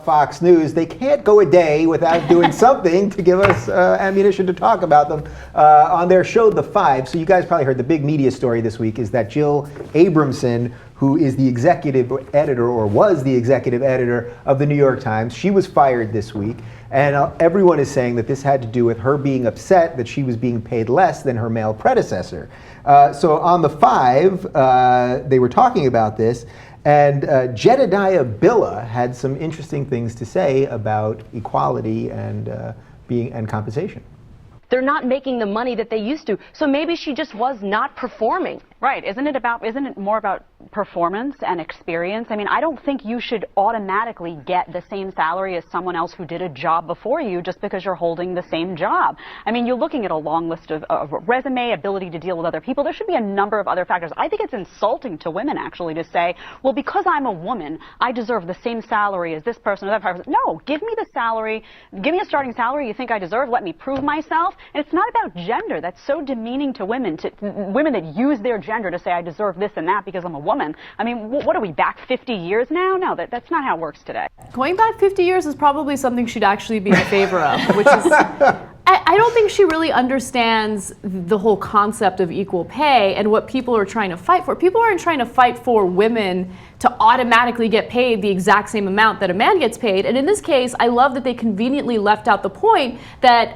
Fox News, they can't go a day without doing something to give us ammunition to talk about them on their show, The Five. So you guys probably heard the big media story this week is that Jill Abramson, who is the executive editor, or was the executive editor of the New York Times, she was fired this week. And everyone is saying that this had to do with her being upset that she was being paid less than her male predecessor. So on The Five, they were talking about this. And Jedediah Bila had some interesting things to say about equality and compensation. They're not making the money that they used to, so maybe she just was not performing. Right. Isn't it more about performance and experience? I mean, I don't think you should automatically get the same salary as someone else who did a job before you just because you're holding the same job. I mean, you're looking at a long list of resume, ability to deal with other people. There should be a number of other factors. I think it's insulting to women, actually, to say, well, because I'm a woman, I deserve the same salary as this person or that person. No, give me the salary, give me a starting salary you think I deserve, let me prove myself. And it's not about gender. That's so demeaning to women that use their gender to say I deserve this and that because I'm a woman. I mean, what are we, back 50 years now? No, that's not how it works today. Going back 50 years is probably something she'd actually be in favor of, which is... I don't think she really understands the whole concept of equal pay and what people are trying to fight for. People aren't trying to fight for women to automatically get paid the exact same amount that a man gets paid. And in this case, I love that they conveniently left out the point that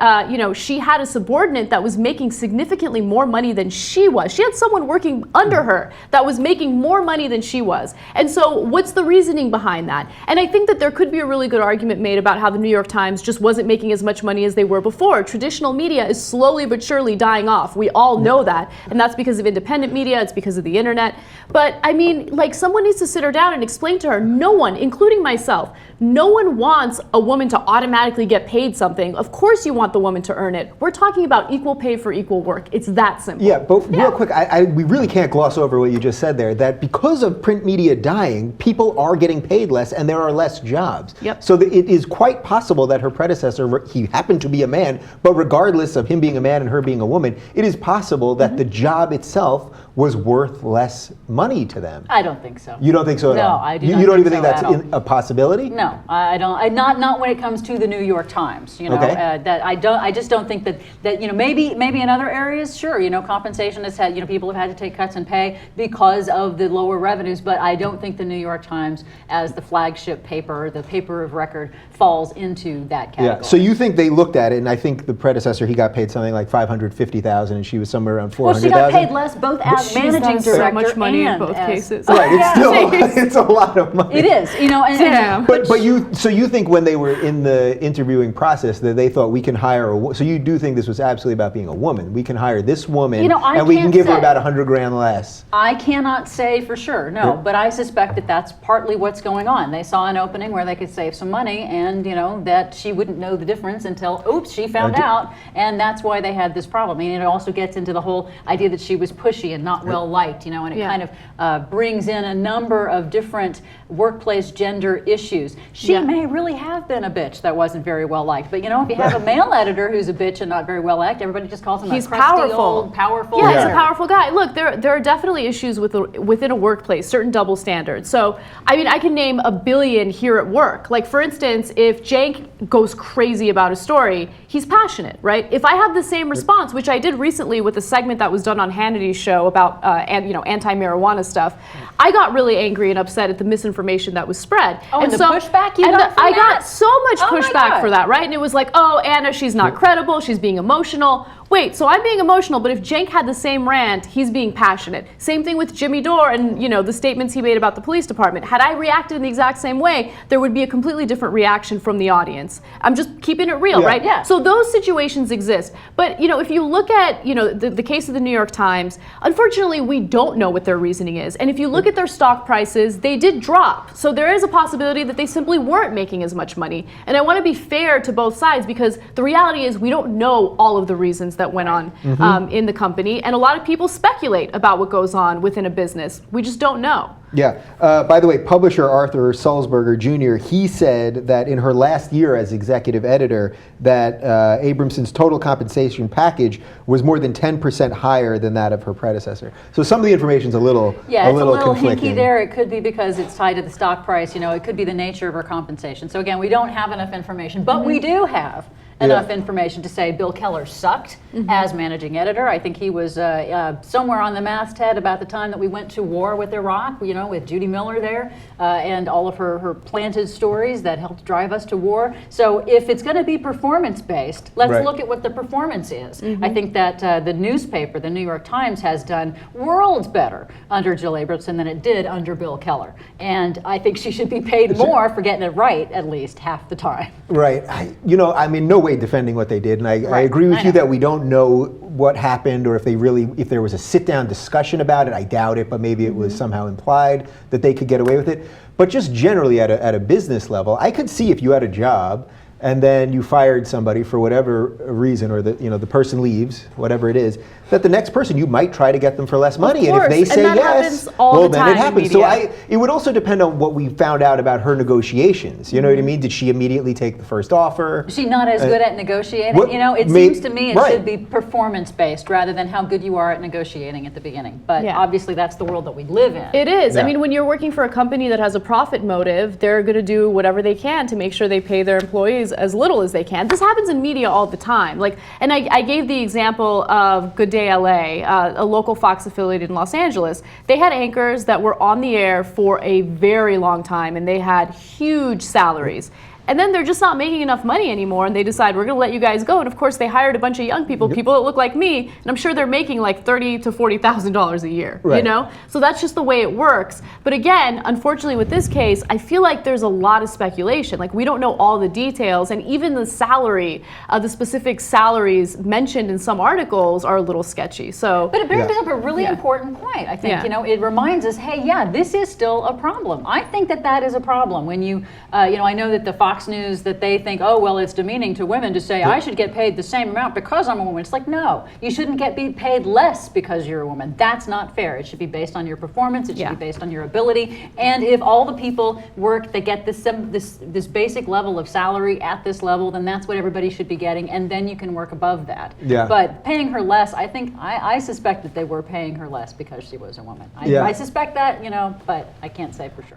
she had a subordinate that was making significantly more money than she was. She had someone working under her that was making more money than she was. And so what's the reasoning behind that? And I think that there could be a really good argument made about how the New York Times just wasn't making as much money as they were before. Traditional media is slowly but surely dying off. We all know that. And that's because of independent media. It's because of the internet. But I mean, like, someone needs to sit her down and explain to her, no one, including myself, no one wants a woman to automatically get paid something. Of course you want the woman to earn it. We're talking about equal pay for equal work. It's that simple. Yeah, but real quick, we really can't gloss over what you just said there, that because of print media dying, people are getting paid less and there are less jobs. Yep. So it is quite possible that her predecessor, he happened to be a man, but regardless of him being a man and her being a woman, it is possible that the job itself was worth less money to them. I don't think so. You don't think so at all? No, I do You not don't think even think so that's a possibility? No, I don't. Not when it comes to the New York Times. You know, Okay. that I just don't think that maybe in other areas, sure. You know, compensation has had, people have had to take cuts in pay because of the lower revenues. But I don't think the New York Times, as the flagship paper, the paper of record, falls into that category. Yeah. So you think they looked at it, and I think the predecessor, he got paid something like $550,000, and she was somewhere around $400,000. Well, she got paid less both as managing director so much money and in both cases. Right. It's a lot of money. It is. But you think when they were in the interviewing process that they thought we can hire so you do think this was absolutely about being a woman? We can hire this woman and we can give her about $100,000 less. I cannot say for sure, no, but I suspect that that's partly what's going on. They saw an opening where they could save some money, and that she wouldn't know the difference until she found out, and that's why they had this problem. I mean, it also gets into the whole idea that she was pushy and not well liked, and it kind of brings in a number of different workplace gender issues. She may really have been a bitch that wasn't very well liked, but if you have a male editor who's a bitch and not very well liked, everybody just calls him a crusty old powerful. Yeah, he's a powerful guy. Look, there are definitely issues within a workplace, certain double standards. So, I mean, I can name a billion here at work. Like, for instance, if Cenk goes crazy about a story, he's passionate, right? If I have the same response, which I did recently with a segment that was done on Hannity's show about anti-marijuana stuff, I got really angry and upset at the misinformation that was spread. Oh, and the pushback you got from I that? got so much pushback for that, right? And it was like, oh, Anna, she's not credible, she's being emotional. Wait, so I'm being emotional, but if Cenk had the same rant, he's being passionate. Same thing with Jimmy Dore and the statements he made about the police department. Had I reacted in the exact same way, there would be a completely different reaction from the audience. I'm just keeping it real, right? Yeah. So those situations exist. But if you look at the case of the New York Times, unfortunately we don't know what their reasoning is. And if you look at their stock prices, they did drop. So there is a possibility that they simply weren't making as much money. And I want to be fair to both sides, because the reality is we don't know all of the reasons that went on in the company, and a lot of people speculate about what goes on within a business. We just don't know. Yeah. By the way, publisher Arthur Sulzberger Jr., he said that in her last year as executive editor, that Abramson's total compensation package was more than 10% higher than that of her predecessor. So some of the information's a little Yeah, it's a little conflicting. hinky there. It could be because it's tied to the stock price. You know, it could be the nature of her compensation. So again, we don't have enough information, but we do have enough information to say Bill Keller sucked as managing editor. I think he was somewhere on the masthead about the time that we went to war with Iraq, you know, with Judy Miller there, and all of her planted stories that helped drive us to war. So if it's going to be performance-based, let's look at what the performance is. I think that the newspaper, the New York Times, has done worlds better under Jill Abramson than it did under Bill Keller. And I think she should be paid more for getting it right at least half the time. Right. I'm in no way defending what they did, and I agree with you that we don't know what happened or if there was a sit-down discussion about it. I doubt it, but maybe it was somehow implied that they could get away with it. But just generally at a business level, I could see if you had a job and then you fired somebody for whatever reason, or the person leaves, whatever it is, that the next person you might try to get them for less money, and if they say yes, well, then it happens. So it would also depend on what we found out about her negotiations. You know what I mean? Did she immediately take the first offer? Is she not as good at negotiating? It seems to me it should be performance-based rather than how good you are at negotiating at the beginning. But obviously that's the world that we live in. It is. I mean, when you're working for a company that has a profit motive, they're going to do whatever they can to make sure they pay their employees as little as they can. This happens in media all the time. And I gave the example of Good Day LA, a local Fox affiliate in Los Angeles. They had anchors that were on the air for a very long time, and they had huge salaries. And then they're just not making enough money anymore, and they decide, we're going to let you guys go. And of course, they hired a bunch of young people, people that look like me, and I'm sure they're making like $30,000 to $40,000 a year. You know, so that's just the way it works. But again, unfortunately, with this case, I feel like there's a lot of speculation. Like, we don't know all the details, and even the salary, the specific salaries mentioned in some articles are a little sketchy. So, but it brings up a really important point. I think it reminds us, hey, this is still a problem. I think that is a problem when you, I know that the Fox News, that they think, oh, well, it's demeaning to women to say I should get paid the same amount because I'm a woman. It's like, no, you shouldn't be paid less because you're a woman. That's not fair. It should be based on your performance. It should be based on your ability. And if all the people work, they get this basic level of salary at this level, then that's what everybody should be getting, and then you can work above that. But paying her less, I suspect that they were paying her less because she was a woman. I suspect that, but I can't say for sure.